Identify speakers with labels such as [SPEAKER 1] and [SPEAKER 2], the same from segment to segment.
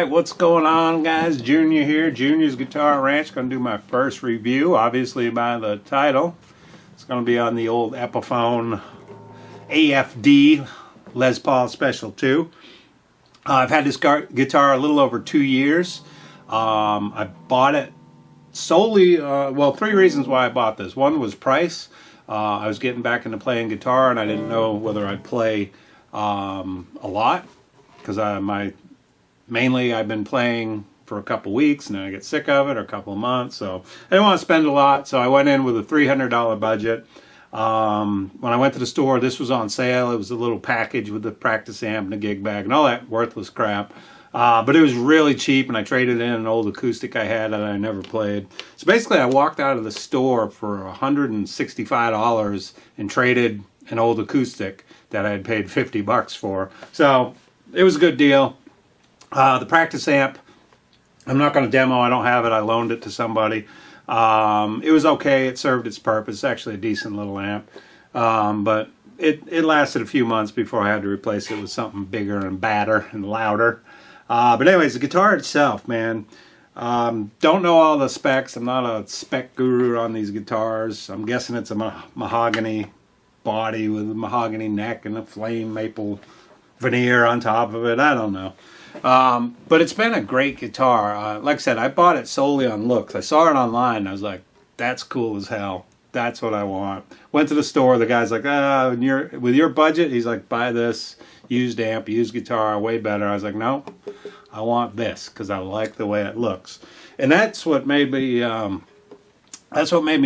[SPEAKER 1] Alright, what's going on, guys? Junior here, Junior's Guitar Ranch. Going to do my first review, obviously by the title. It's going to be on the old Epiphone AFD Les Paul Special 2. I've had this guitar a little over 2 years. I bought it solely, well, three reasons why I bought this. One was price. I was getting back into playing guitar and I didn't know whether I'd play a lot, because mainly I've been playing for a couple weeks and then I get sick of it, or a couple of months, so I didn't want to spend a lot, so I went in with a $300 budget. When I went to the store, this was on sale. It was a little package with the practice amp and a gig bag and all that worthless crap, but it was really cheap, and I traded in an old acoustic I had that I never played. So basically I walked out of the store for $165 and traded an old acoustic that I had paid 50 bucks for. So it was a good deal. The practice amp, I'm not going to demo. I don't have it. I loaned it to somebody. It was okay. It served its purpose. It's actually a decent little amp. But it lasted a few months before I had to replace it with something bigger and badder and louder. But anyways, the guitar itself, man, don't know all the specs. I'm not a spec guru on these guitars. I'm guessing it's a mahogany body with a mahogany neck and a flame maple veneer on top of it. I don't know. But it's been a great guitar. Like I said, I bought it solely on looks. I saw it online and I was like, that's cool as hell. That's what I want. Went to the store. The guy's like, with your budget, he's like, buy this used amp, used guitar, way better. I was like, no, I want this because I like the way it looks. And that's what made me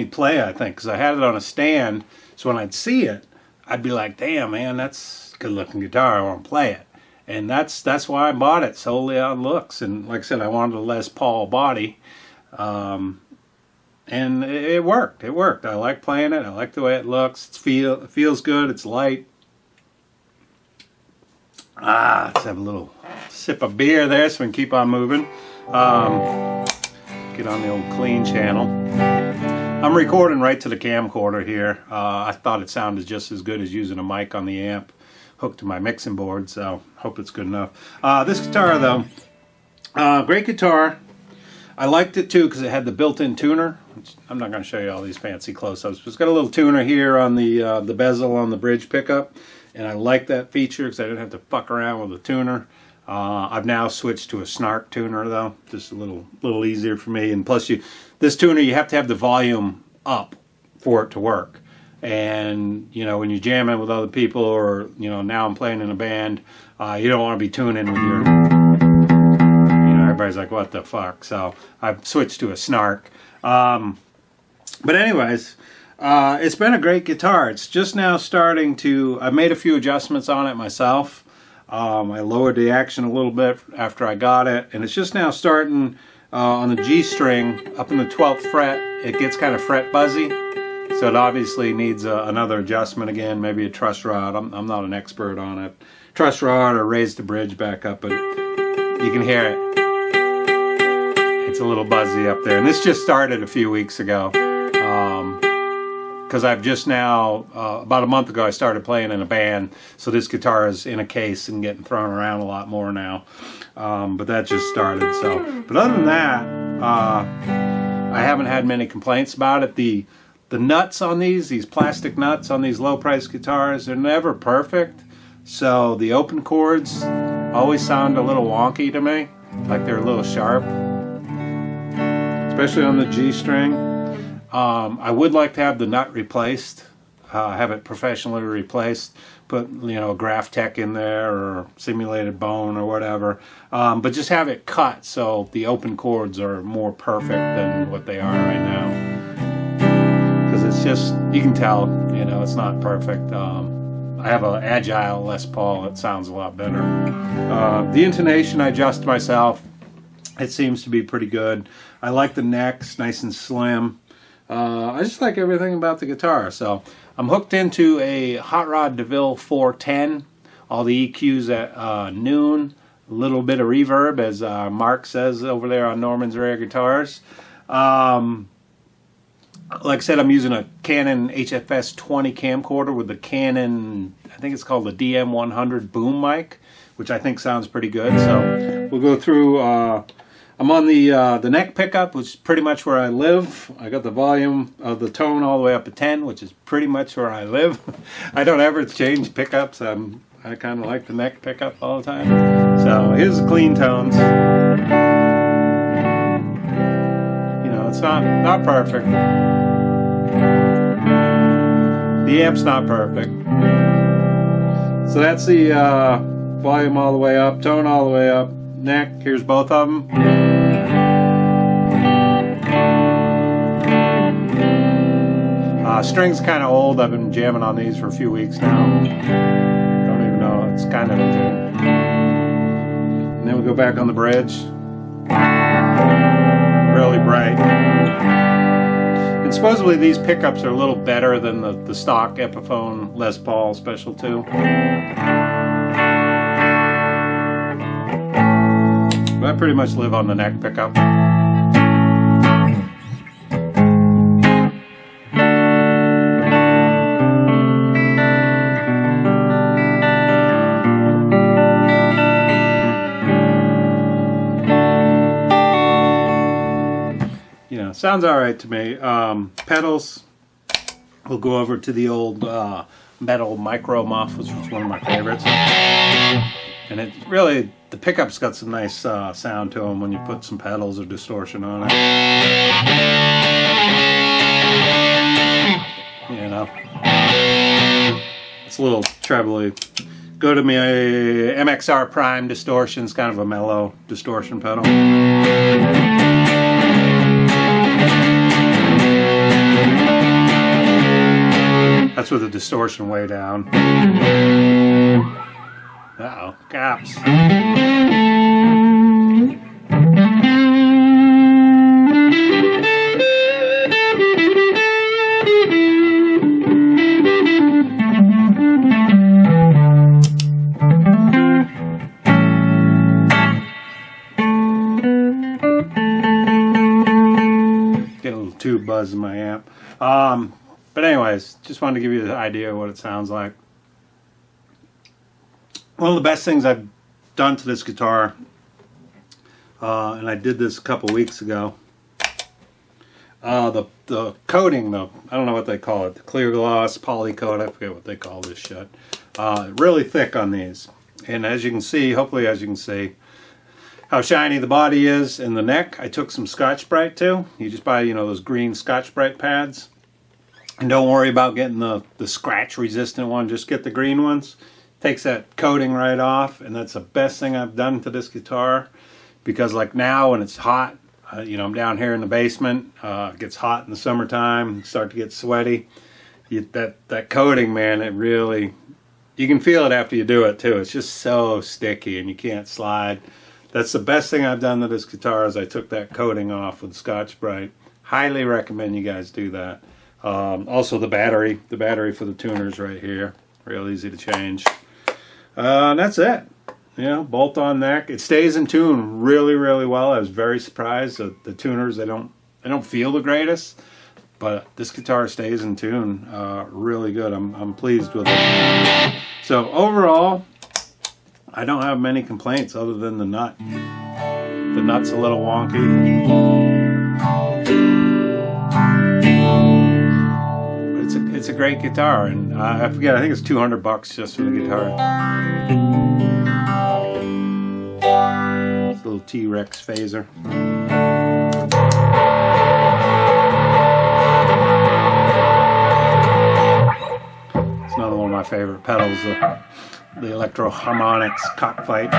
[SPEAKER 1] play, I think, because I had it on a stand. So when I'd see it, I'd be like, damn, man, that's a good looking guitar. I want to play it. And that's why I bought it, solely on looks. And like I said, I wanted a Les Paul body. And it worked. It worked. I like playing it. I like the way it looks. It feels good. It's light. Let's have a little sip of beer there so we can keep on moving. Get on the old clean channel. I'm recording right to the camcorder here. I thought it sounded just as good as using a mic on the amp hooked to my mixing board, so hope it's good enough. This guitar though, great guitar. I liked it too because it had the built-in tuner. I'm not going to show you all these fancy close-ups, but it's got a little tuner here on the bezel on the bridge pickup, and I like that feature because I didn't have to fuck around with the tuner. I've now switched to a snark tuner though, just a little easier for me. And plus, this tuner, you have to have the volume up for it to work. And you know, when you're jamming with other people, or you know, now I'm playing in a band, you don't want to be tuning with your, you know, everybody's like, what the fuck? So I've switched to a snark. But anyways, it's been a great guitar. It's just now starting to, I've made a few adjustments on it myself. I lowered the action a little bit after I got it, and it's just now starting on the G string up in the 12th fret. It gets kind of fret buzzy. So it obviously needs another adjustment again, maybe a truss rod. I'm not an expert on it. Truss rod, or raise the bridge back up, but you can hear it. It's a little buzzy up there. And this just started a few weeks ago. Because I've just now, about a month ago, I started playing in a band. So this guitar is in a case and getting thrown around a lot more now. But that just started. So, but other than that, I haven't had many complaints about it. The nuts on these plastic nuts on these low-priced guitars, they're never perfect. So the open chords always sound a little wonky to me, like they're a little sharp, especially on the G string. I would like to have the nut replaced, have it professionally replaced, put, you know, a Graph Tech in there or simulated bone or whatever, but just have it cut so the open chords are more perfect than what they are right now. It's just, you can tell, you know, it's not perfect. I have an Agile Les Paul. It sounds a lot better. The intonation I adjust myself. It seems to be pretty good. I like the necks, nice and slim. I just like everything about the guitar. So I'm hooked into a Hot Rod DeVille 410. All the EQs at noon. A little bit of reverb, as Mark says over there on Norman's Rare Guitars. Like I said, I'm using a Canon HFS 20 camcorder with the Canon, I think it's called the DM100 boom mic, which I think sounds pretty good. So we'll go through. I'm on the neck pickup, which is pretty much where I live. I got the volume of the tone all the way up to 10, which is pretty much where I live. I don't ever change pickups. I kind of like the neck pickup all the time. So here's the clean tones. You know, it's not perfect. The amp's not perfect. So that's the volume all the way up, tone all the way up, neck. Here's both of them. String's kind of old. I've been jamming on these for a few weeks now. Don't even know. It's kind of into. And then we go back on the bridge. Really bright. And supposedly these pickups are a little better than the stock Epiphone Les Paul Special 2. But I pretty much live on the neck pickup. Sounds alright to me. Pedals, we'll go over to the old metal micro muff, which was one of my favorites. And it really, the pickup's got some nice sound to them when you put some pedals or distortion on it. You know, it's a little trebly. Go to my MXR Prime distortion. It's kind of a mellow distortion pedal. That's with the distortion way down. Uh-oh, gaps. Get a little tube buzz in my amp. But anyways, just wanted to give you the idea of what it sounds like. One of the best things I've done to this guitar, and I did this a couple weeks ago, the coating, I don't know what they call it, the clear gloss, poly coat, I forget what they call this shit. Really thick on these. And as you can see, hopefully as you can see, how shiny the body is in the neck. I took some Scotch-Brite too. You just buy, you know, those green Scotch-Brite pads. And don't worry about getting the scratch resistant one, just get the green ones. Takes that coating right off, and that's the best thing I've done to this guitar. Because like now when it's hot, you know, I'm down here in the basement, it gets hot in the summertime, start to get sweaty. That coating, man, it really, you can feel it after you do it too. It's just so sticky and you can't slide. That's the best thing I've done to this guitar is I took that coating off with Scotch-Brite. Highly recommend you guys do that. Also the battery for the tuners right here, real easy to change. That's it. You know, bolt on neck. It stays in tune really, really well. I was very surprised that the tuners, they don't feel the greatest, but this guitar stays in tune really good. I'm pleased with it. So overall, I don't have many complaints other than the nut. The nut's a little wonky. It's a great guitar, and I forget, I think it's $200 just for the guitar. It's a little T-Rex phaser. It's another one of my favorite pedals, the Electro Harmonix Cockfight.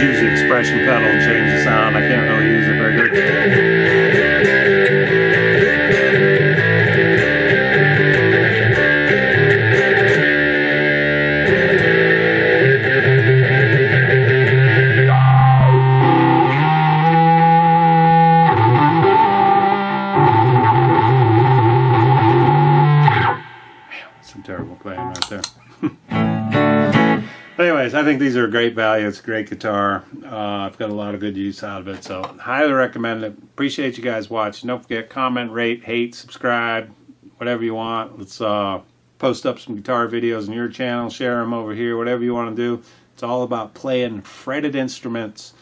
[SPEAKER 1] Use the expression pedal and change the sound. I can't really use it very good. Some terrible playing right there. Anyway. anyways, I think these are a great value. It's a great guitar. I've got a lot of good use out of it, so highly recommend it. Appreciate you guys watching. Don't forget, comment, rate, hate, subscribe, whatever you want. Let's post up some guitar videos on your channel, share them over here, whatever you want to do. It's all about playing fretted instruments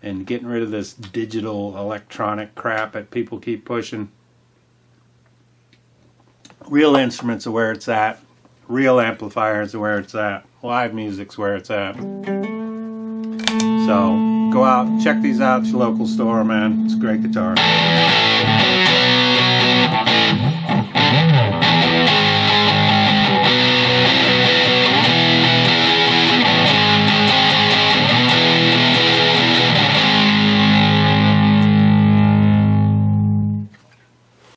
[SPEAKER 1] and getting rid of this digital electronic crap that people keep pushing. Real instruments are where it's at. Real amplifiers are where it's at. Live music's where it's at. So go out, check these out at your local store, man. It's a great guitar.